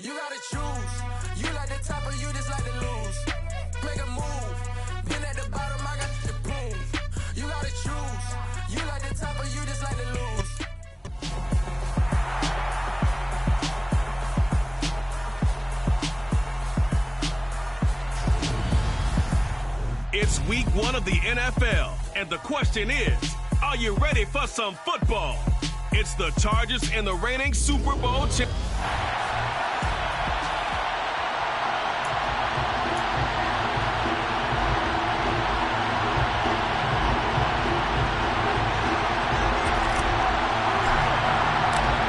You gotta choose. You like the top or you just like to lose. Make a move. Been at the bottom, I got the prove. You gotta choose. You like the top or you just like to lose. It's week 1 of the NFL, and the question is, are you ready for some football? It's the Chargers and the reigning Super Bowl champions.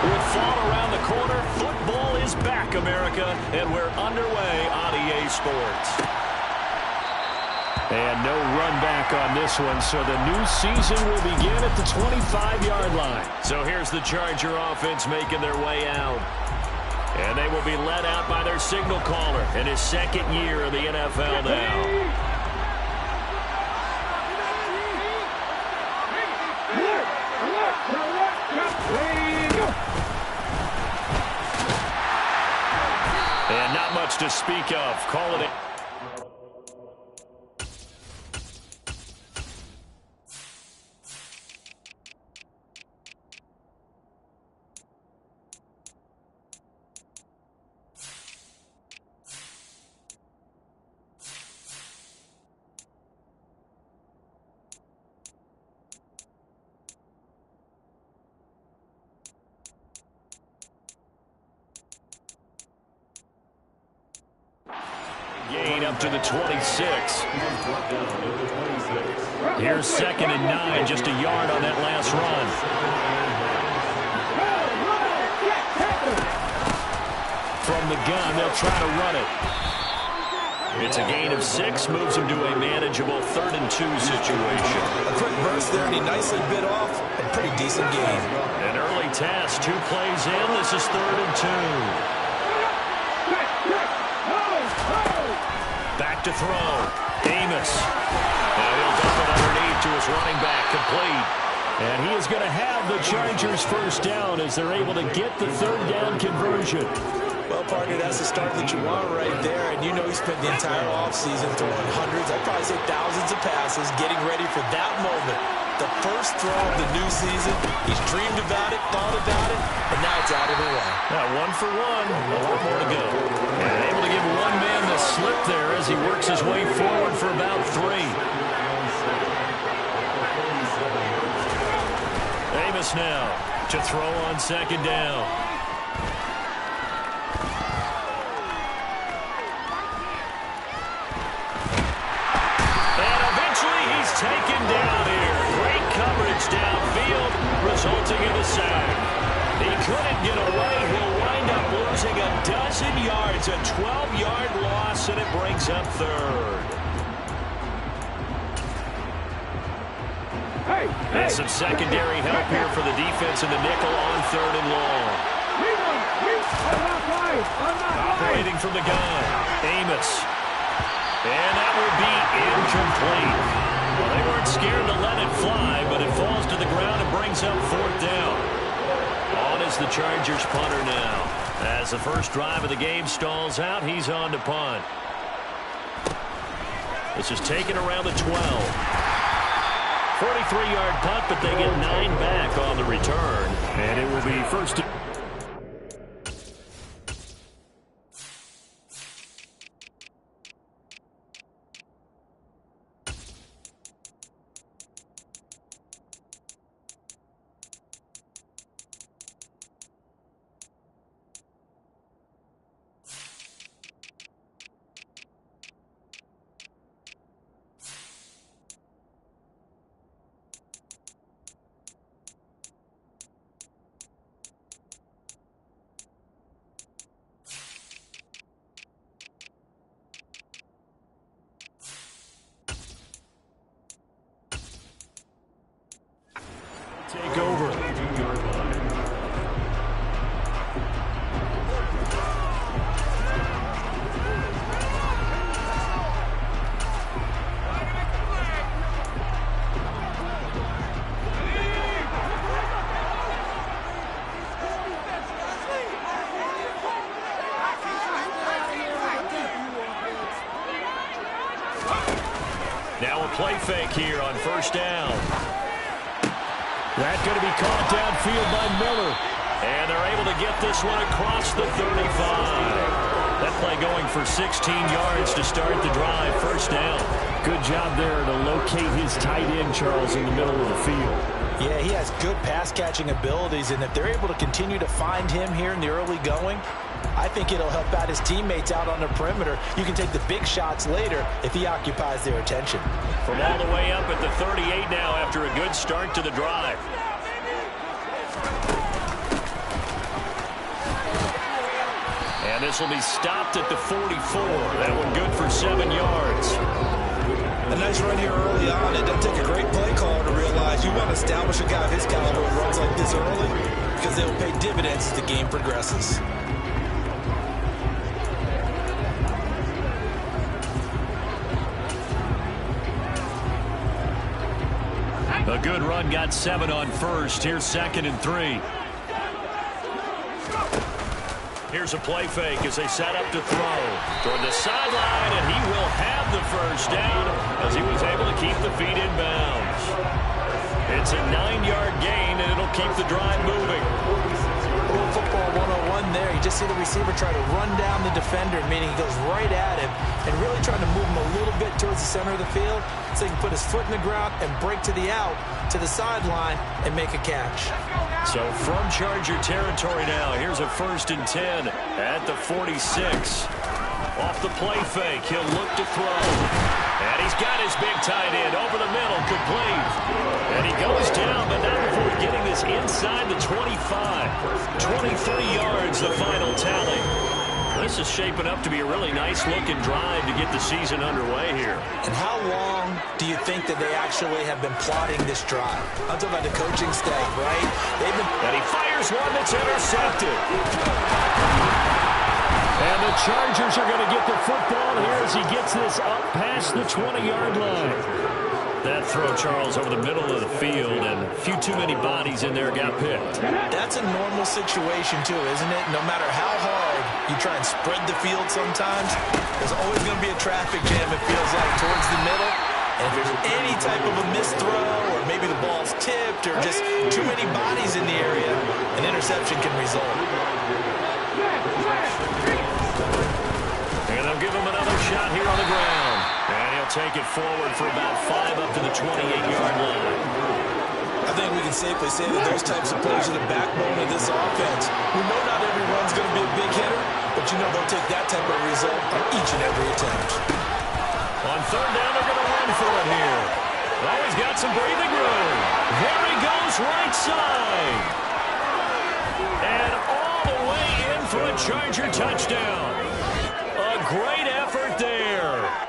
With fall around the corner, football is back, America, and we're underway on EA Sports. And no run back on this one, so the new season will begin at the 25-yard line. So here's the Charger offense making their way out. And they will be led out by their signal caller in his second year in the NFL now. And not much to speak of. Call it a... Gain up to the 26. Here's 2nd and 9, just a yard on that last run. From the gun, they'll try to run it. It's a gain of 6, moves them to a manageable 3rd and 2 situation. A quick burst there, and he nicely bit off. A pretty decent gain. An early test, 2 plays in. This is 3rd and 2. Back to throw. Amos. And he'll dump it underneath to his running back, complete. And he is going to have the Chargers first down as they're able to get the 3rd down conversion. Well, partner, that's the start that you want right there. And you know he spent the entire offseason throwing hundreds, I'd probably say thousands of passes, getting ready for that moment. The first throw of the new season. He's dreamed about it, thought about it, and now it's out of the way. Now 1 for 1, a lot more to go. And able to give one man the slip there as he works his way forward for about 3. Amos now to throw on 2nd down. And eventually he's taken down here. Great coverage downfield, resulting in a sack. He couldn't get away. He'll wind up losing a dozen yards, a 12-yard loss, and it brings up 3rd. And some secondary help here for the defense in the nickel on 3rd and long. Operating from the gun, Amos. And that will be incomplete. Well, they weren't scared to let it fly, but it falls to the ground and brings up 4th down. On is the Chargers punter now. As the first drive of the game stalls out, he's on to punt. This is taken around the 12. 43-yard punt, but they get 9 back on the return. And it will be first. Now a play fake here on first down. That's going to be caught downfield by Miller. And they're able to get this one across the 35. That play going for 16 yards to start the drive. First down. Good job there to locate his tight end, Charles, in the middle of the field. Yeah, he has good pass-catching abilities, and if they're able to continue to find him here in the early going, I think it'll help out his teammates out on the perimeter. You can take the big shots later if he occupies their attention. From all the way up at the 38 now after a good start to the drive. And this will be stopped at the 44. That one good for 7 yards. A nice run here early on. It doesn't take a great play caller to realize you want to establish a guy of his caliber who runs like this early because they'll pay dividends as the game progresses. A good run, got 7 on first. Here's 2nd and 3. Here's a play fake as they set up to throw toward the sideline, and he will have the first down as he was able to keep the feet in bounds. It's a 9-yard gain, and it'll keep the drive moving. Football 101 there. You just see the receiver try to run down the defender, meaning he goes right at him and really trying to move him a little bit towards the center of the field so he can put his foot in the ground and break to the out, to the sideline, and make a catch. So from Charger territory now, here's a 1st and 10 at the 46. Off the play fake, he'll look to throw. And he's got his big tight end over the middle, complete. And he goes down, but not before getting this inside the 25. 23 yards, the final tally. This is shaping up to be a really nice-looking drive to get the season underway here. And how long do you think that they actually have been plotting this drive? I'm talking about the coaching staff, right? And he fires one that's intercepted. And the Chargers are going to get the football here as he gets this up past the 20-yard line. That throw, Charles, over the middle of the field, and a few too many bodies in there got picked. That's a normal situation, too, isn't it? No matter how hard you try and spread the field sometimes, there's always going to be a traffic jam, it feels like, towards the middle. And if there's any type of a missed throw, or maybe the ball's tipped, or just too many bodies in the area, an interception can result. And they'll give him another shot here on the ground. And he'll take it forward for about 5 up to the 28-yard line. I think we can safely say that those types of plays are the backbone of this offense. We know not every run's going to be a big hitter, but you know they'll take that type of result on each and every attempt. On 3rd down, they're going to run for it here. Oh, he's got some breathing room. There he goes, right side. And all the way in for a Charger touchdown. A great effort there.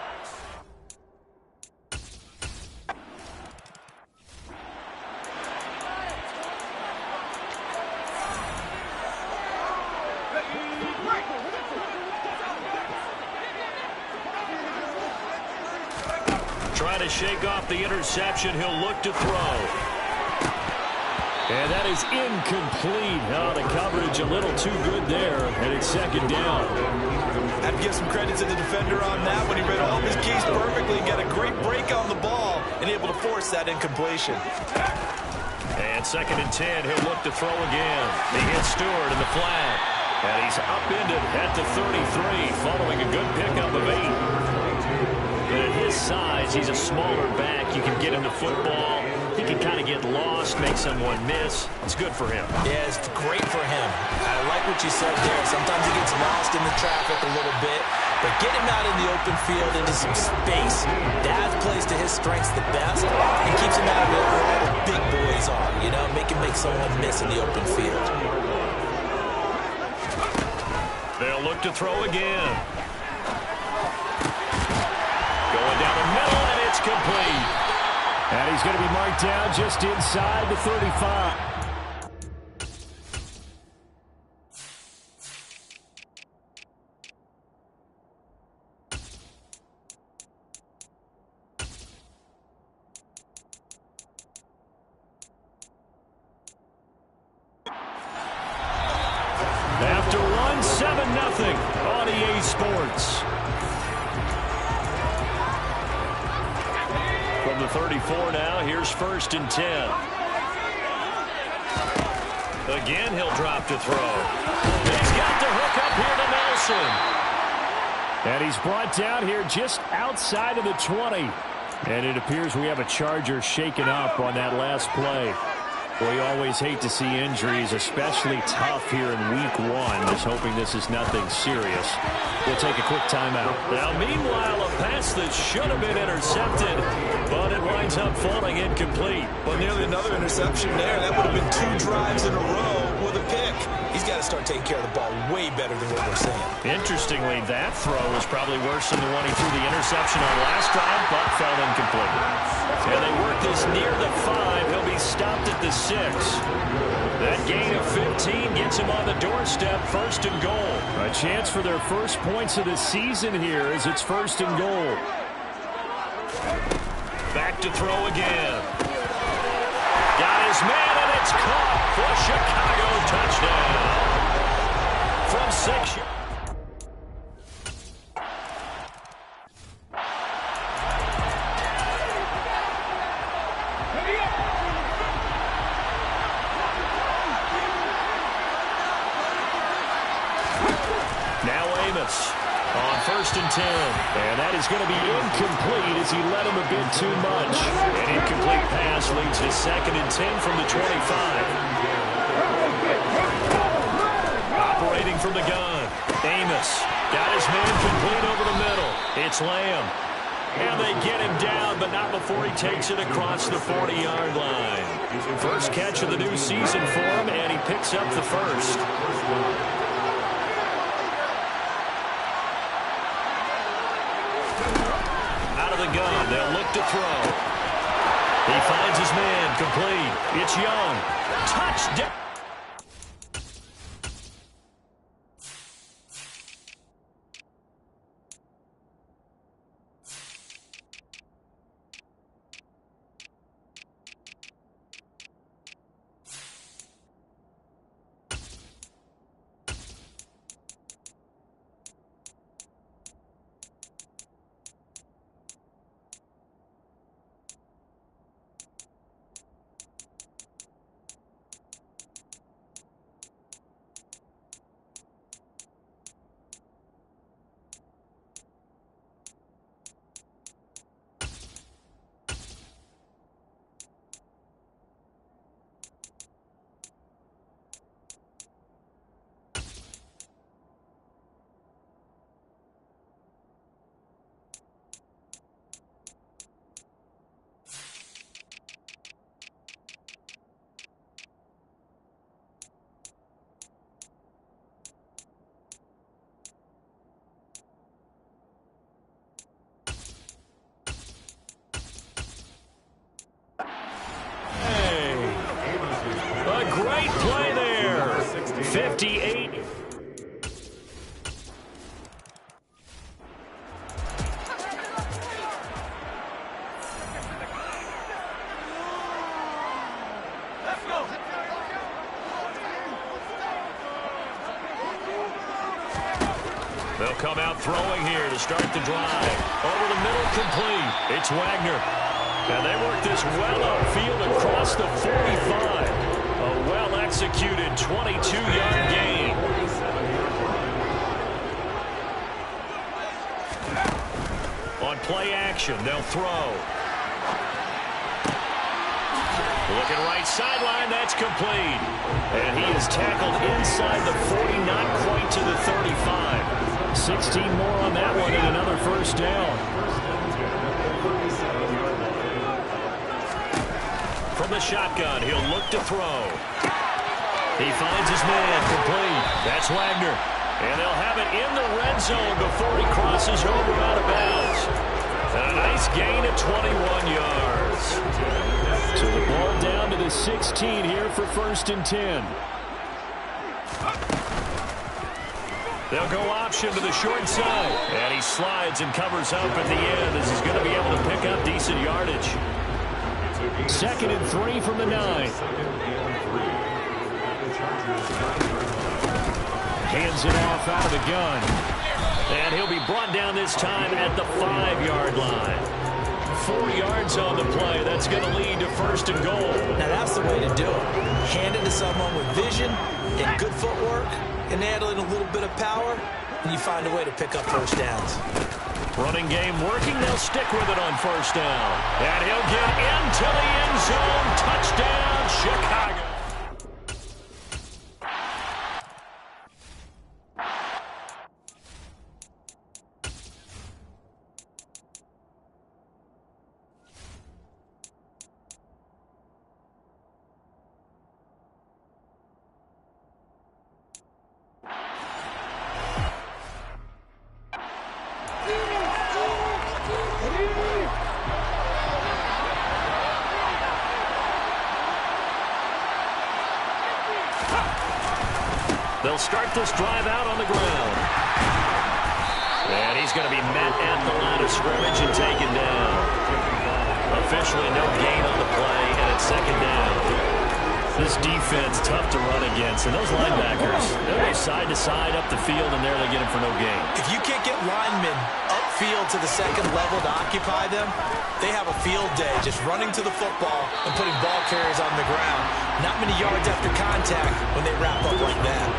Trying to shake off the interception. He'll look to throw. And that is incomplete. Oh, the coverage a little too good there, and it's 2nd down. I'd give some credit to the defender on that when he read all of his keys perfectly and got a great break on the ball and able to force that incompletion. And 2nd and 10, he'll look to throw again. He hits Stewart in the flat. And he's upended at the 33, following a good pickup of 8. But at his size, he's a smaller back. You can get him the football. He can kind of get lost, make someone miss. It's good for him. Yeah, it's great for him. I like what you said there. Sometimes he gets lost in the traffic a little bit, but get him out in the open field into some space. That plays to his strengths the best and keeps him out of it where all the big boys are, you know, make someone miss in the open field. They'll look to throw again. Going down the middle, and it's complete. And he's going to be marked down just inside the 35. After one, 7-0 on EA Sports. 34 now. Here's 1st and 10. Again, he'll drop to throw. He's got the hook up here to Nelson. And he's brought down here just outside of the 20. And it appears we have a Charger shaken up on that last play. We always hate to see injuries, especially tough here in week 1. Just hoping this is nothing serious. We'll take a quick timeout. Now, meanwhile, a pass that should have been intercepted, but it winds up falling incomplete. Well, nearly another interception there. That would have been 2 drives in a row with a pick. He's got to start taking care of the ball way better than what we're seeing. Interestingly, that throw was probably worse than the one he threw the interception on last drive, but fell incomplete. And they work this near the 5. He'll be stopped at the 6. That gain of 15 gets him on the doorstep, 1st and goal. A chance for their first points of the season here as it's 1st and goal. Back to throw again. Got his man, and it's caught for a Chicago touchdown. From 6 yards. Now Amos on 1st and 10. And that is going to be incomplete as he led him a bit too much. An incomplete pass leads to 2nd and 10 from the 25. Operating from the gun. Amos got his man complete over the middle. It's Lamb. And they get him down, but not before he takes it across the 40-yard line. First catch of the new season for him, and he picks up the first. Gun. They'll look to throw. He finds his man complete. It's Young. Touchdown. Great play there. 58. They'll come out throwing here to start the drive. Over the middle, complete. It's Wagner. And they work this well upfield across the 45. A well-executed 22-yard gain. On play action, they'll throw. Looking right sideline, that's complete. And he is tackled inside the 40, not quite to the 35. 16 more on that one and another first down. From the shotgun, he'll look to throw. He finds his man complete. That's Wagner. And they'll have it in the red zone before he crosses over out of bounds. And a nice gain of 21 yards. So the ball down to the 16 here for 1st and 10. They'll go option to the short side. And he slides and covers up at the end as he's going to be able to pick up decent yardage. 2nd and 3 from the 9. Hands it off out of the gun. And he'll be brought down this time at the 5-yard line. 4 yards on the play. That's going to lead to first and goal. Now that's the way to do it. Hand it to someone with vision and good footwork, and add in a little bit of power, and you find a way to pick up first downs. Running game working. They'll stick with it on first down. And he'll get into the end zone. Touchdown, Chicago. They'll start this drive out on the ground. And he's going to be met at the line of scrimmage and taken down. Officially no gain on the play, and it's second down. This defense tough to run against, and those linebackers, they'll go side to side up the field, and there they get him for no gain. If you can't get linemen upfield to the second level to occupy them, they have a field day just running to the football and putting ball carriers on the ground. Not many yards after contact when they wrap up like that.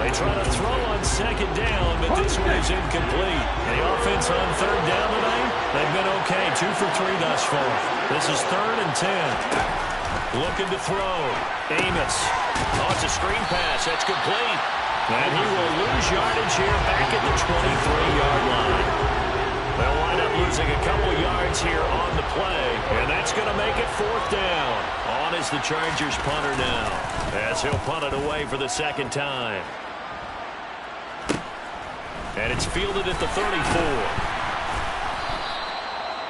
They try to throw on second down, but this one is incomplete. The offense on third down tonight, they've been okay. 2 for 3 thus far. This is 3rd and 10. Looking to throw. Amos. Oh, it's a screen pass. That's complete. And he will lose yardage here back at the 23-yard line. They'll wind up losing a couple yards here on the play, and that's going to make it 4th down. On is the Chargers punter now, as he'll punt it away for the second time. And it's fielded at the 34.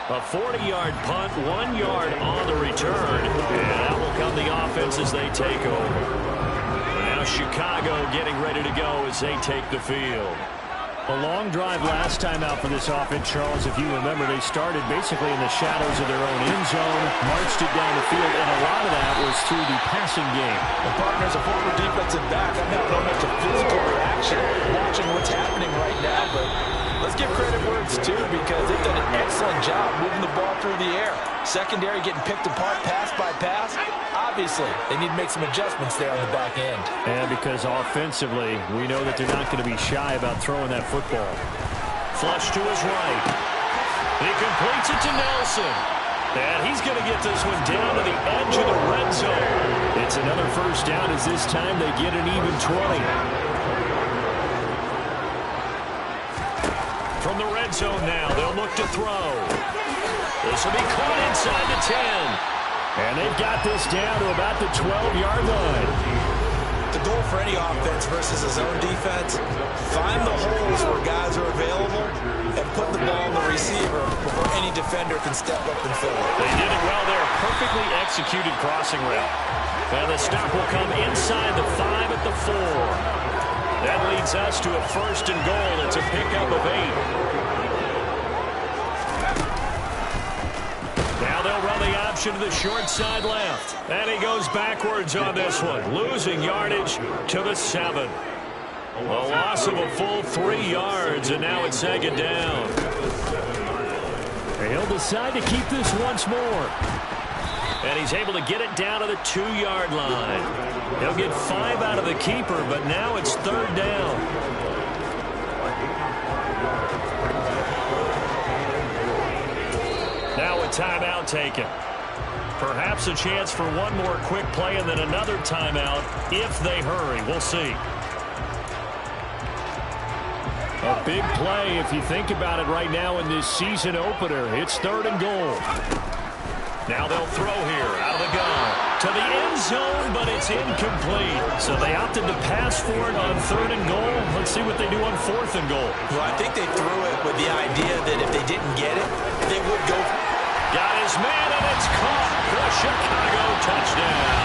A 40-yard punt, 1 yard on the return, and that will come the offense as they take over. Now Chicago getting ready to go as they take the field. A long drive last time out for this offense, Charles. If you remember, they started basically in the shadows of their own end zone, marched it down the field, and a lot of that was through the passing game. The partner's a former defensive back. I'm not knowing much of physical reaction watching what's happening right now, but let's give credit where it's due because they've done an excellent job moving the ball through the air. Secondary getting picked apart pass by pass. Obviously, they need to make some adjustments there on the back end. And because offensively, we know that they're not going to be shy about throwing that football. Flush to his right. He completes it to Nelson. And he's going to get this one down to the edge of the red zone. It's another first down as this time they get an even 20. From the red zone now, they'll look to throw. This will be caught inside the 10. And they've got this down to about the 12-yard line. The goal for any offense versus a zone defense, find the holes where guys are available and put the ball on the receiver before any defender can step up and fill it. They did it well there. Perfectly executed crossing route. And the stop will come inside the 5 at the 4. That leads us to a first and goal. It's a pickup of 8. Now they'll run the option to the short side left. And he goes backwards on this one, losing yardage to the 7. A loss of a full 3 yards, and now it's second down. He'll decide to keep this once more. And he's able to get it down to the 2-yard line. He'll get 5 out of the keeper, but now it's third down. Now a timeout taken. Perhaps a chance for one more quick play and then another timeout if they hurry. We'll see. A big play if you think about it right now in this season opener. It's third and goal. Now they'll throw here out of the gun to the end zone, but it's incomplete. So they opted to pass for it on third and goal. Let's see what they do on fourth and goal. Well, I think they threw it with the idea that if they didn't get it, they would go. Got his man, and it's caught for a Chicago touchdown.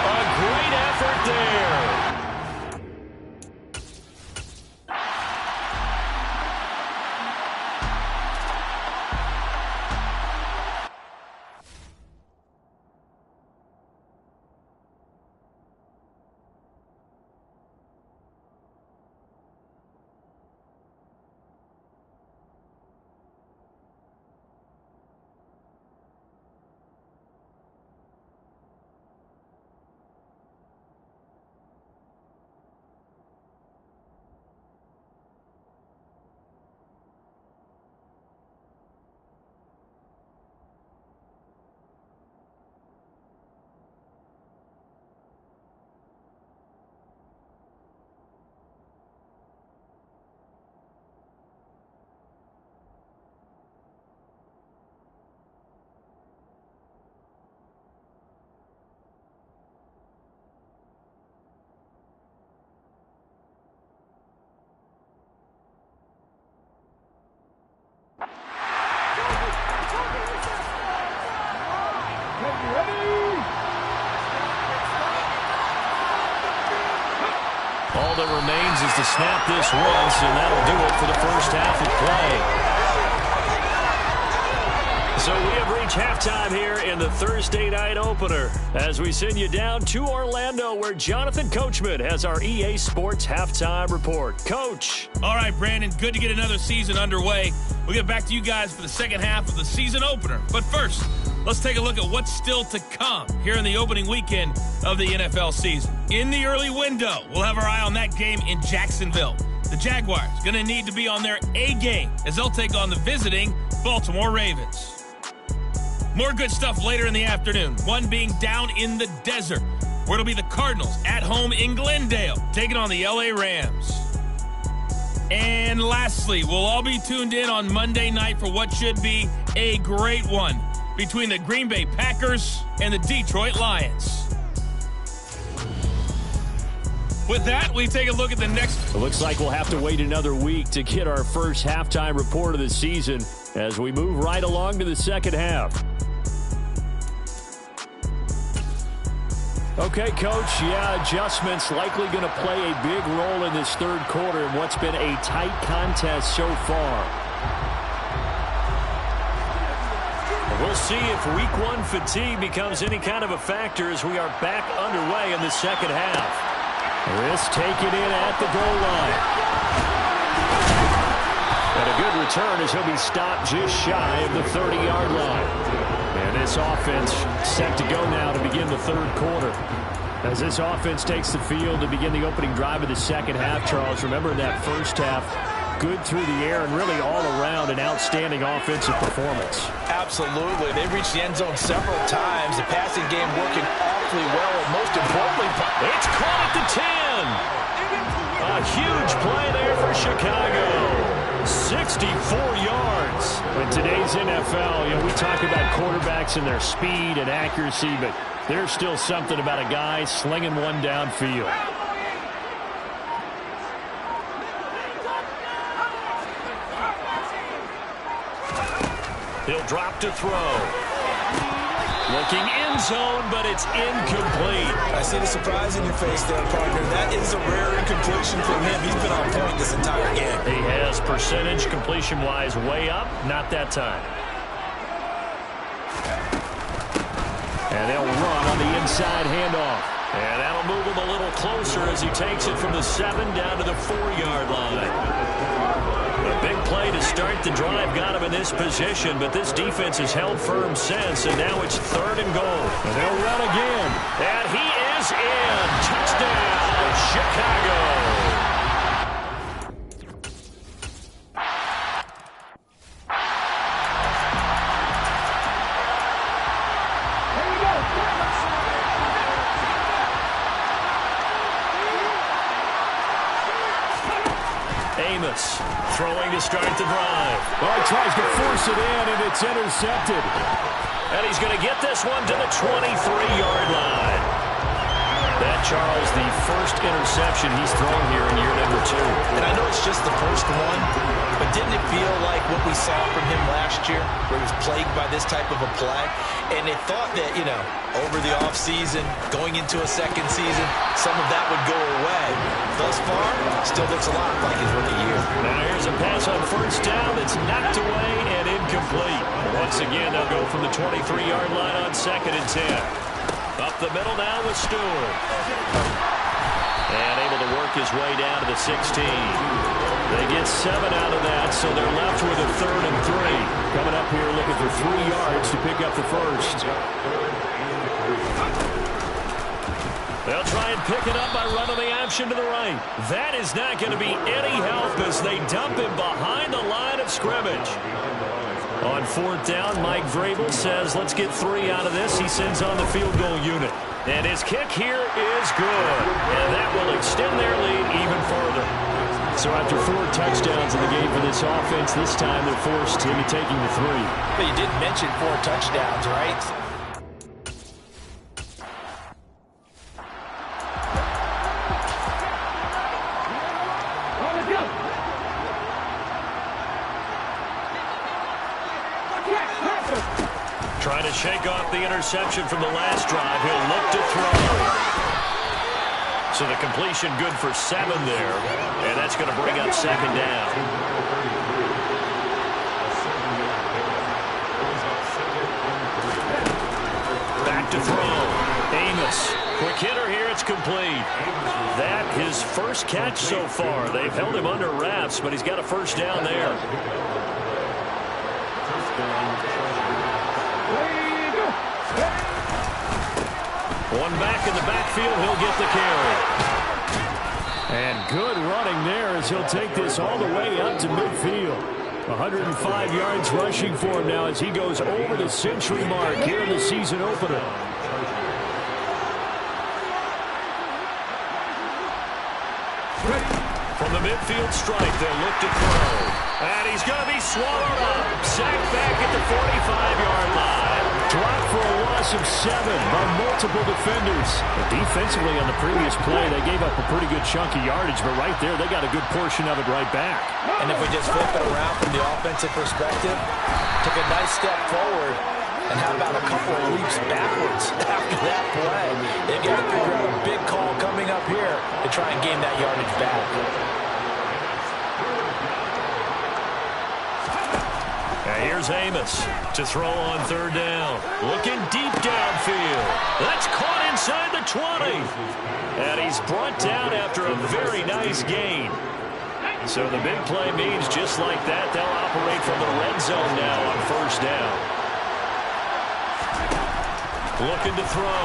A great effort there. snap this once, and that'll do it for the first half of play. So we have reached halftime here in the Thursday night opener as we send you down to Orlando where Jonathan Coachman has our EA Sports halftime report. Coach. All right, Brandon, good to get another season underway. We'll get back to you guys for the second half of the season opener. But first, let's take a look at what's still to come here in the opening weekend of the NFL season. In the early window, we'll have our eye on that game in Jacksonville. The Jaguars going to need to be on their A game as they'll take on the visiting Baltimore Ravens. More good stuff later in the afternoon, one being down in the desert, where it'll be the Cardinals at home in Glendale, taking on the LA Rams. And lastly, we'll all be tuned in on Monday night for what should be a great one between the Green Bay Packers and the Detroit Lions. With that, we take a look at the next. It looks like we'll have to wait another week to get our first halftime report of the season as we move right along to the second half. Okay, Coach, adjustments likely going to play a big role in this third quarter in what's been a tight contest so far. We'll see if week one fatigue becomes any kind of a factor as we are back underway in the second half. Risk taken in at the goal line. And a good return as he'll be stopped just shy of the 30-yard line. And this offense set to go now to begin the third quarter. As this offense takes the field to begin the opening drive of the second half, Charles, remember in that first half, good through the air and really all around an outstanding offensive performance. Absolutely. They reached the end zone several times. The passing game working awfully well, and most importantly, it's caught at the 10. A huge play there for Chicago. 64 yards. In today's NFL, we talk about quarterbacks and their speed and accuracy, but there's still something about a guy slinging one downfield. He'll drop to throw. Looking end zone, but it's incomplete. I see the surprise in your face there, partner. That is a rare incompletion from him. He's been on point this entire game. He has percentage completion-wise way up. Not that time. And they'll run on the inside handoff. And that'll move him a little closer as he takes it from the 7 down to the 4-yard line. A big play to start the drive got him in this position, but this defense has held firm since, and now it's 3rd and goal. And they'll run again. And he is in. Touchdown, Chicago. Amos throwing to start the drive. Oh, he tries to force it in, and it's intercepted. And he's going to get this one to the 23-yard line. That, Charles, the first interception he's thrown here in year number 2. And I know it's just the first one, but didn't it feel like what we saw from him last year, where he was plagued by this type of a play? And they thought that, over the offseason, going into a second season, some of that would go away. Thus far, still looks a lot like his rookie year. Now here's a pass on first down that's knocked away and incomplete. Once again, they'll go from the 23-yard line on 2nd and 10. Up the middle now with Stewart. And able to work his way down to the 16. They get 7 out of that, so they're left with a 3rd and 3. Coming up here looking for 3 yards to pick up the first. They'll try and pick it up by running the option to the right. That is not going to be any help as they dump him behind the line of scrimmage. On 4th down, Mike Vrabel says, let's get 3 out of this. He sends on the field goal unit. And his kick here is good. And that will extend their lead even further. So after 4 touchdowns in the game for this offense, this time they're forced into taking the 3. But you did mention 4 touchdowns, right? Trying to shake off the interception from the last drive. He'll look to throw. So the completion good for 7 there, and that's going to bring up second down. Back to throw. Amos. Quick hitter here. It's complete. That his first catch so far. They've held him under wraps, but he's got a first down there. One back in the backfield. He'll get the carry. And good running there as he'll take this all the way up to midfield. 105 yards rushing for him now as he goes over the century mark here in the season opener. From the midfield stripe, they'll look to throw. And he's going to be swallowed up. Sacked back at the 45-yard line. Dropped for a loss of 7 by multiple defenders. But defensively on the previous play, they gave up a pretty good chunk of yardage, but right there, they got a good portion of it right back. And if we just flip it around from the offensive perspective, took a nice step forward, and how about a couple of leaps backwards after that play? They've got to figure out a big call coming up here to try and gain that yardage back. And here's Amos to throw on third down. Looking deep downfield. That's caught inside the 20. And he's brought down after a very nice gain. So the big play means just like that, they'll operate from the red zone now on first down. Looking to throw.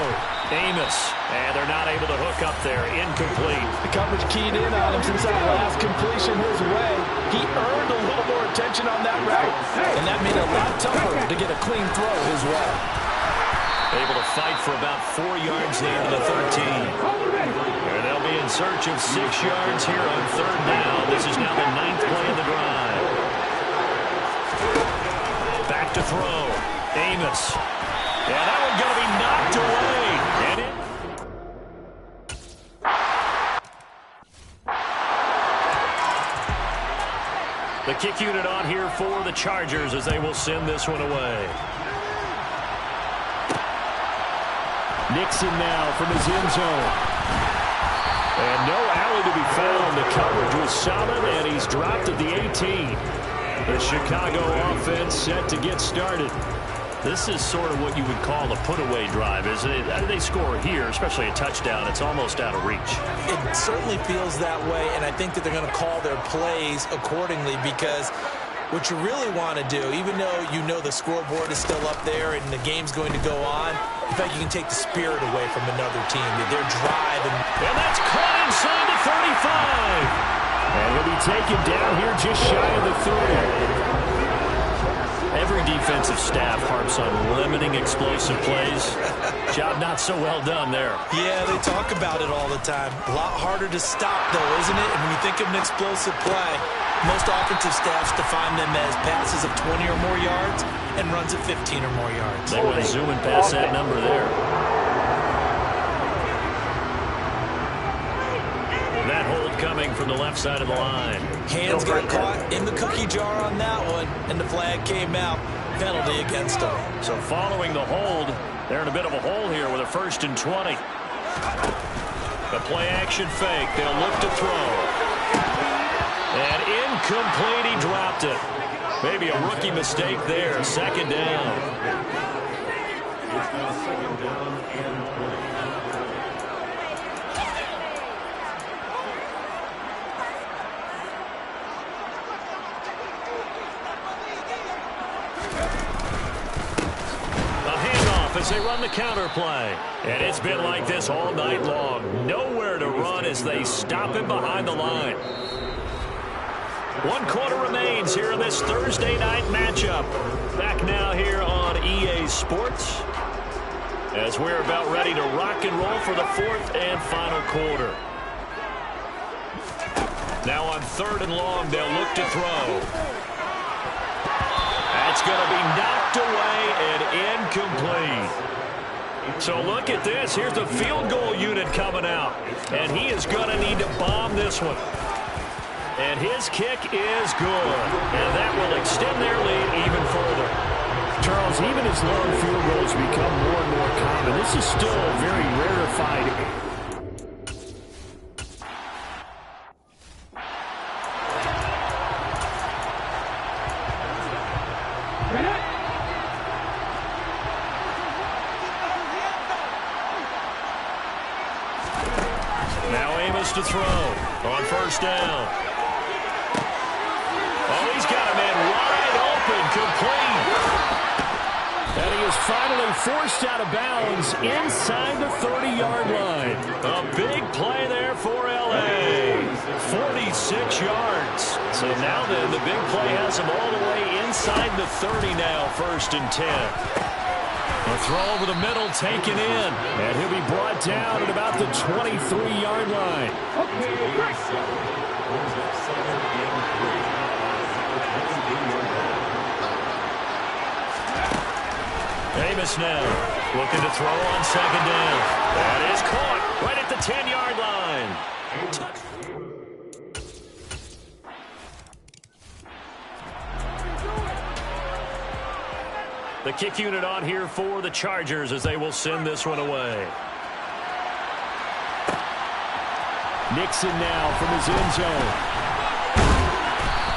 Amos. And they're not able to hook up there. Incomplete. The coverage keyed in on him since that last completion his way. He earned a little more attention on that route, and that made it a lot tougher to get a clean throw his way. Able to fight for about 4 yards there to the 13. And they'll be in search of 6 yards here on third down. This is now the 9th play of the drive. Back to throw. Amos. Yeah, that one's going to be knocked away. And it. The kick unit on here for the Chargers as they will send this one away. Nixon now from his end zone. And no alley to be found. The coverage was solid, and he's dropped at the 18. The Chicago offense set to get started. This is sort of what you would call a put-away drive, isn't it? They score here, especially a touchdown. It's almost out of reach. It certainly feels that way, and I think that they're going to call their plays accordingly because what you really want to do, even though you know the scoreboard is still up there and the game's going to go on, in fact, you can take the spirit away from another team, their drive. And that's caught inside the 35. And he'll be taken down here just shy of the 30. Every defensive staff harps on limiting explosive plays. Job not so well done there. Yeah, they talk about it all the time. A lot harder to stop, though, isn't it? And when you think of an explosive play, most offensive staffs define them as passes of 20 or more yards and runs of 15 or more yards. They went zooming past that number there. That hold coming from the left side of the line. Hands got caught in the cookie jar on that one, and the flag came out. Penalty against them. So following the hold, they're in a bit of a hole here with a 1st and 20. The play action fake. They'll look to throw. And incomplete. He dropped it. Maybe a rookie mistake there. 2nd down. As they run the counter play. And it's been like this all night long. Nowhere to run as they stop him behind the line. 1 quarter remains here in this Thursday night matchup. Back now here on EA Sports as we're about ready to rock and roll for the 4th and final quarter. Now on 3rd and long, they'll look to throw. That's going to be knocked away and incomplete. So look at this. Here's the field goal unit coming out. And he is going to need to bomb this one. And his kick is good. And that will extend their lead even further. Charles, even as long field goals become more and more common, this is still a very rarefied. looks to throw on first down. Oh, he's got a man wide open, complete. And he is finally forced out of bounds inside the 30-yard line. A big play there for L.A. 46 yards. So now then, the big play has him all the way inside the 30 now, 1st and 10. A throw over the middle, taken in. And he'll be brought down at about the 23-yard line. Amos now looking to throw on 2nd down. That is caught right at the 10-yard line. The kick unit on here for the Chargers as they will send this one away. Nixon now from his end zone.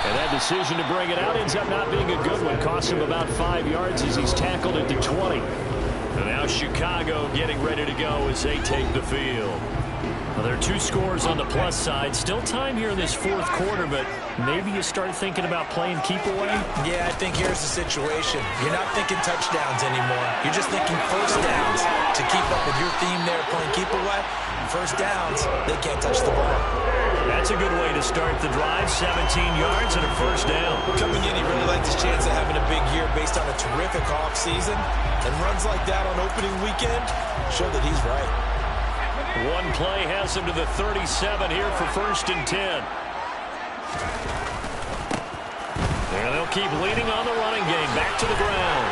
And that decision to bring it out ends up not being a good one. Costs him about 5 yards as he's tackled at the 20. And now Chicago getting ready to go as they take the field. Well, there are 2 scores on the plus side. Still time here in this 4th quarter, but maybe you start thinking about playing keep away? Yeah, I think here's the situation. You're not thinking touchdowns anymore. You're just thinking first downs. To keep up with your theme there, playing keep away, first downs, they can't touch the ball. That's a good way to start the drive. 17 yards and a first down. Coming in, he really liked his chance of having a big year based on a terrific off season. And runs like that on opening weekend show that he's right. One play has him to the 37 here for 1st and 10. And they'll keep leading on the running game. Back to the ground.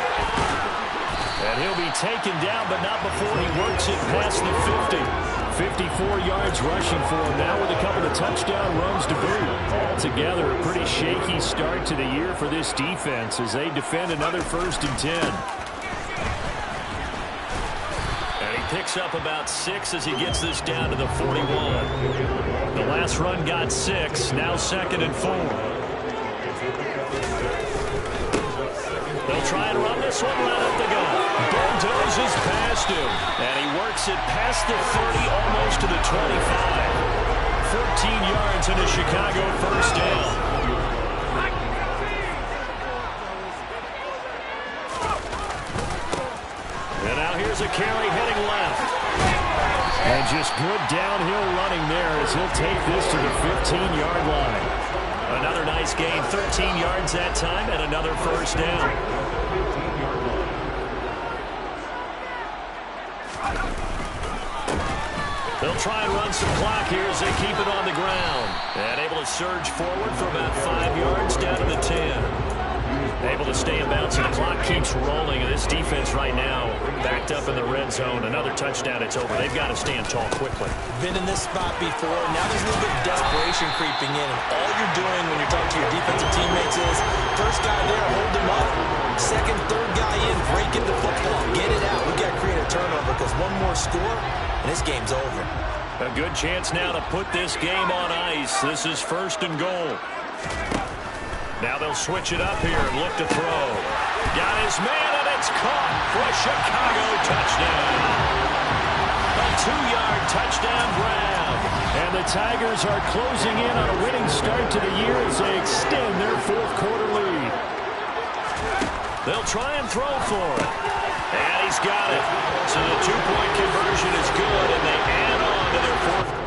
And he'll be taken down, but not before he works it past the 50. 54 yards rushing for him now with a couple of touchdown runs to boot. Altogether, a pretty shaky start to the year for this defense as they defend another 1st and 10. Picks up about 6 as he gets this down to the 41. The last run got 6, now 2nd and 4. They'll try and run this one right up the gut. Bulldozes past him, and he works it past the 30, almost to the 25. 14 yards and a Chicago first down. And now here's a carry heading left. And just good downhill running there as he'll take this to the 15-yard line. Another nice gain, 13 yards that time, and another first down. They'll try and run some clock here as they keep it on the ground. And able to surge forward for about 5 yards down to the 10. Able to stay in bounds, and the clock keeps rolling. And this defense right now backed up in the red zone. Another touchdown, it's over. They've got to stand tall quickly. Been in this spot before. Now there's a little bit of desperation creeping in. And all you're doing when you're talking to your defensive teammates is, first guy there, hold him up. Second, third guy in, break it the football. Get it out. We've got to create a turnover because one more score, and this game's over. A good chance now to put this game on ice. This is 1st and goal. Now they'll switch it up here and look to throw. Got his man, and it's caught for a Chicago touchdown. A 2-yard touchdown grab. And the Tigers are closing in on a winning start to the year as they extend their 4th quarter lead. They'll try and throw for it. And he's got it. So the 2-point conversion is good, and they add on to their 4th.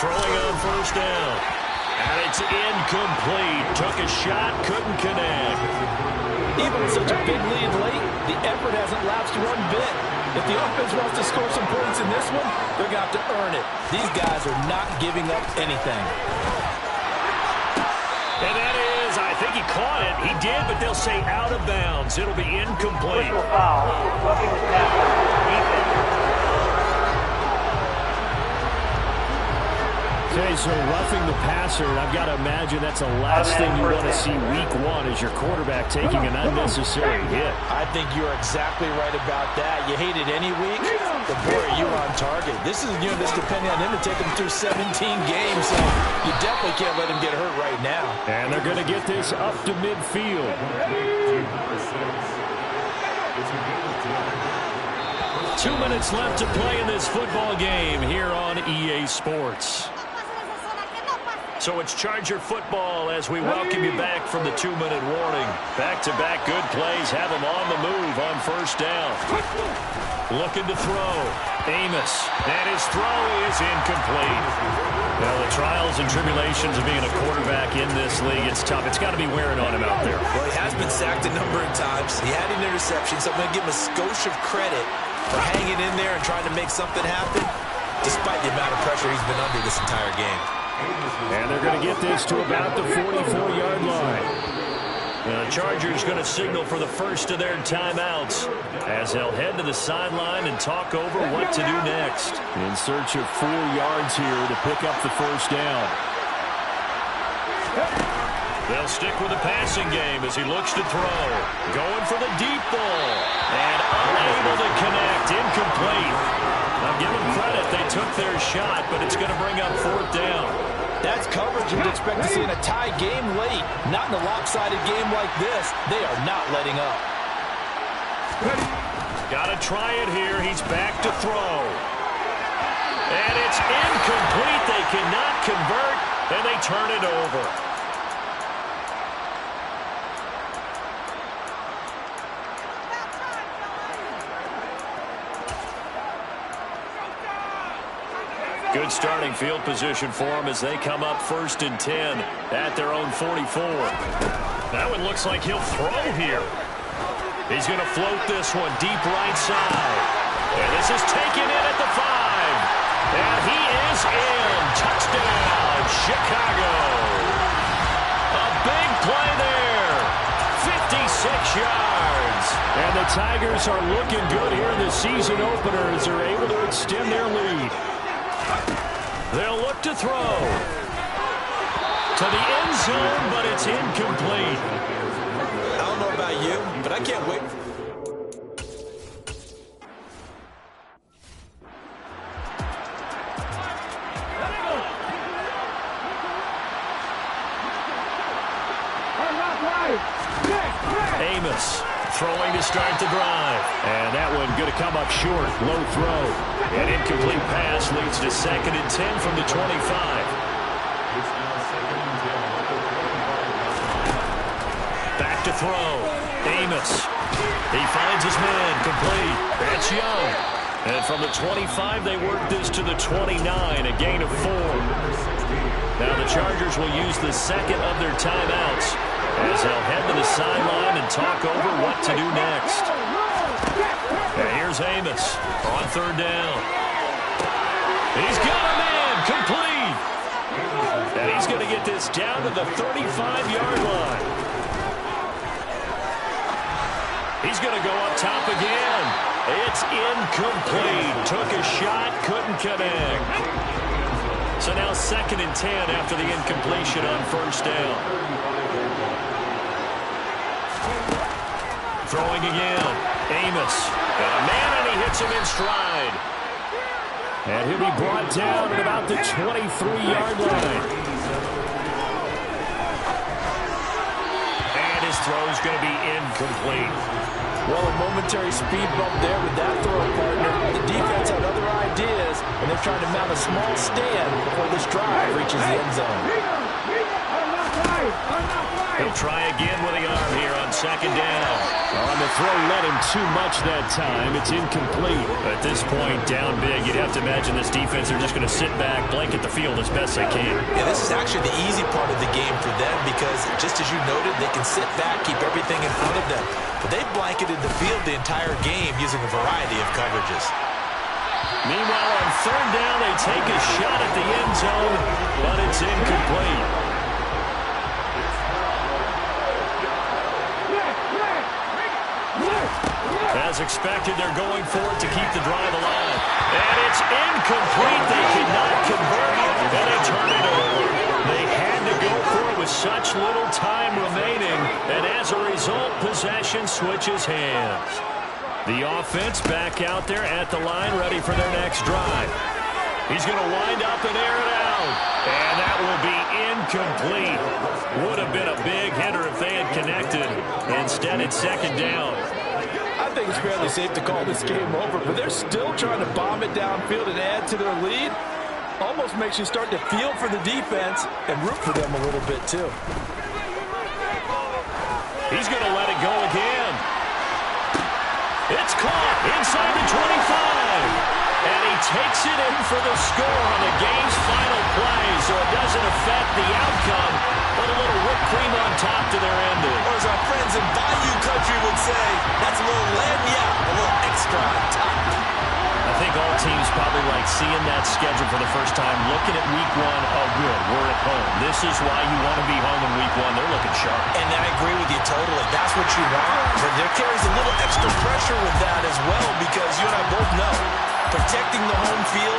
Throwing on first down. And it's incomplete. Took a shot, couldn't connect. Even with such a big lead late, the effort hasn't lapsed one bit. If the offense wants to score some points in this one, they're going to have to earn it. These guys are not giving up anything. And that is, I think he caught it. He did, but they'll say out of bounds. It'll be incomplete. Foul. Roughing the tackle. Defense. Okay, so roughing the passer, and I've got to imagine that's the last thing you want to see week 1 is your quarterback taking an unnecessary hit. I think you're exactly right about that. You hate it any week, but boy, are you on target. This is, this depending on him to take him through 17 games, so you definitely can't let him get hurt right now. And they're going to get this up to midfield. 2 minutes left to play in this football game here on EA Sports. So it's Charger football as we welcome you back from the 2-minute warning. Back-to-back good plays have him on the move on first down. Looking to throw. Amos. And his throw is incomplete. Well, the trials and tribulations of being a quarterback in this league, it's tough. It's got to be wearing on him out there. Well, he has been sacked a number of times. He had an interception, so I'm going to give him a skosh of credit for hanging in there and trying to make something happen, despite the amount of pressure he's been under this entire game. And they're going to get this to about the 44-yard line. The Chargers going to signal for the first of their timeouts as they'll head to the sideline and talk over what to do next. In search of 4 yards here to pick up the first down. They'll stick with the passing game as he looks to throw. Going for the deep ball. And unable to connect. Incomplete. Now give them credit. They took their shot, but it's going to bring up 4th down. That's coverage you'd expect to see in a tie game late. Not in a lopsided game like this. They are not letting up. Got to try it here. He's back to throw. And it's incomplete. They cannot convert, and they turn it over. Good starting field position for them as they come up 1st and 10 at their own 44. That one looks like he'll throw here. He's going to float this one deep right side. And this is taken in at the 5. And he is in. Touchdown, Chicago. A big play there. 56 yards. And the Tigers are looking good here in the season opener as they're able to extend their lead. They'll look to throw. To the end zone, but it's incomplete. I don't know about you, but I can't wait. Amos throwing to start the drive. And that one going to come up short. Low throw. An incomplete pass leads to 2nd and 10 from the 25. Back to throw. Amos. He finds his man. Complete. That's Young. And from the 25, they work this to the 29, a gain of 4. Now the Chargers will use the second of their timeouts as they'll head to the sideline and talk over what to do next. And here's Amos on 3rd down. He's got a man. Complete. And he's going to get this down to the 35-yard line. He's going to go up top again. It's incomplete. Took a shot, couldn't connect. So now 2nd and 10 after the incompletion on 1st down. Throwing again. Amos. Got a man, and he hits him in stride. And he'll be brought down at about the 23-yard line. And his throw's going to be incomplete. Well, a momentary speed bump there with that throw, partner. The defense had other ideas, and they're trying to mount a small stand before this drive reaches the end zone. He'll try again with the arm here on 2nd down. On the throw, let him too much that time. It's incomplete. At this point, down big, you'd have to imagine this defense, they're just going to sit back, blanket the field as best they can. Yeah, this is actually the easy part of the game for them because, just as you noted, they can sit back, keep everything in front of them. But they've blanketed the field the entire game using a variety of coverages. Meanwhile, on 3rd down, they take a shot at the end zone, but it's incomplete. As expected, they're going for it to keep the drive alive. And it's incomplete. They cannot convert, and they turn it over. They had to go for it with such little time remaining, and as a result, possession switches hands. The offense back out there at the line, ready for their next drive. He's going to wind up and air it out. And that will be incomplete. Would have been a big hitter if they had connected. Instead, it's second down. I think it's fairly safe to call this game over, but they're still trying to bomb it downfield and add to their lead. Almost makes you start to feel for the defense and root for them a little bit, too. He's going to let it go again. It's caught inside the 25. And he takes it in for the score on the game's final play, so it doesn't affect the outcome, but a little whipped cream on top to their ending. Or as our friends in Bayou Country would say, that's a little lagniappe, a little extra on top. I think all teams probably like seeing that schedule for the first time, looking at week one, oh good, we're at home. This is why you want to be home in week one. They're looking sharp. And I agree with you totally. That's what you want. But there carries a little extra pressure with that as well, because you and I both know protecting the home field